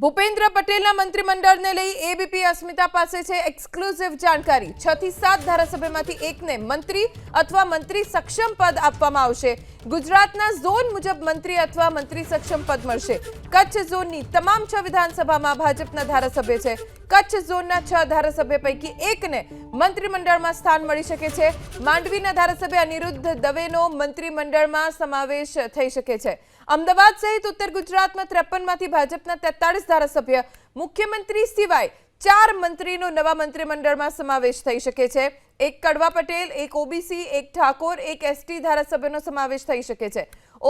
ભૂપેન્દ્ર પટેલના મંત્રીમંડળને લઈ એબીપી અસ્મિતા પાસે છે એક્સક્લુઝિવ જાણકારી। 6 થી 7 ધારાસભ્યમાંથી એકને મંત્રી અથવા મંત્રી સક્ષમ પદ આપવામાં આવશે। ગુજરાતના ઝોન મુજબ મંત્રી અથવા મંત્રી સક્ષમ પદ મળશે। કચ્છ ઝોનની તમામ 6 વિધાનસભામાં ભાજપના ધારાસભ્ય છે। કચ્છ ઝોનના 6 ધારાસભ્ય પૈકી એકને મંત્રીમંડળમાં સ્થાન મળી શકે છે। માંડવીના ધારાસભ્ય અનિરુદ્ધ દવેનો મંત્રીમંડળમાં સમાવેશ થઈ શકે છે। અમદાવાદ સહિત ઉત્તર ગુજરાતમાં 53 માંથી ભાજપના 43 ધારાસભ્ય, મુખ્યમંત્રી સિવાય 4 મંત્રીનો નવા મંત્રીમંડળમાં સમાવેશ થઈ શકે છે। એક કડવા પટેલ, એક ઓબીસી, એક ઠાકોર, એક એસટી ધારાસભ્યનો સમાવેશ થઈ શકે છે।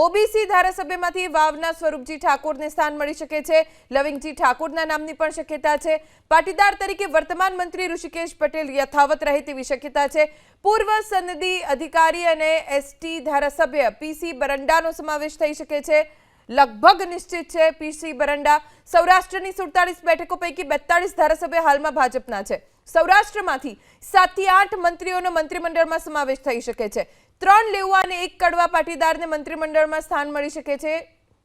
ઓબીસી ધારાસભ્યમાંથી વાવના સ્વરૂપજી ઠાકોરને સ્થાન મળી શકે છે। લવિંગજી ઠાકોરના નામની પણ શક્યતા છે। પાટીદાર તરીકે વર્તમાન મંત્રી ઋષિકેશ પટેલ યથાવત રહે તેવી શક્યતા છે। પૂર્વ સનદી અધિકારી અને એસટી ધારાસભ્ય પીસી બરંડાનો સમાવેશ થઈ શકે છે। લગભગ નિશ્ચિત છે પીસી બરંડા। સૌરાષ્ટ્રની 47 બેઠકો પૈકી 42 ધારાસભ્ય હાલમાં ભાજપના છે। સૌરાષ્ટ્રમાંથી 7 થી 8 મંત્રીઓનો મંત્રીમંડળમાં સમાવેશ થઈ શકે છે। 3 લેઉવા અને 1 કડવા પાટીદારને મંત્રીમંડળમાં સ્થાન મળી શકે છે।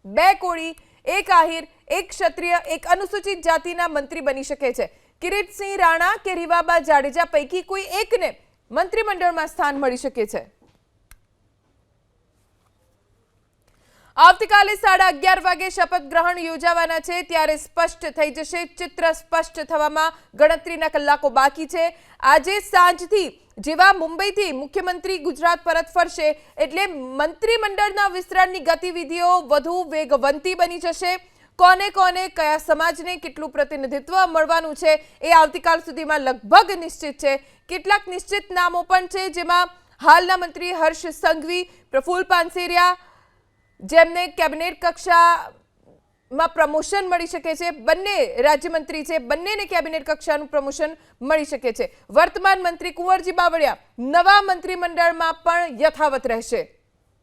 2 કોળી, 1 આહિર, 1 ક્ષત્રિય, 1 અનુસૂચિત જાતિના મંત્રી બની શકે છે। કિરીટસિંહ રાણા કે રીવાબા જાડેજા પૈકી કોઈ એકને મંત્રીમંડળમાં સ્થાન મળી શકે છે। આવતીકાલે 11:30 વાગે શપથ ગ્રહણ યોજાવાના છે, ત્યારે સ્પષ્ટ થઈ જશે। ચિત્ર સ્પષ્ટ થવામાં ગણતરીના કલાકો બાકી છે। આજે સાંજથી જેવા મુંબઈથી મુખ્યમંત્રી ગુજરાત પરત ફરશે એટલે મંત્રીમંડળના વિસ્તરણની ગતિવિધિઓ વધુ વેગવંતી બની જશે। કોને કયા સમાજને કેટલું પ્રતિનિધિત્વ મળવાનું છે એ આવતીકાલ સુધીમાં લગભગ નિશ્ચિત છે। કેટલાક નિશ્ચિત નામો પણ છે, જેમાં હાલના મંત્રી હર્ષ સંઘવી, પ્રફુલ્લ પાનસેરિયા, જેમને કેબિનેટ કક્ષામાં પ્રમોશન મળી શકે છે। બંને રાજ્યમંત્રી છે, બંનેને કેબિનેટ કક્ષાનું પ્રમોશન મળી શકે છે। વર્તમાન મંત્રી કુંવરજી બાવળિયા નવા મંત્રીમંડળમાં પણ યથાવત રહેશે।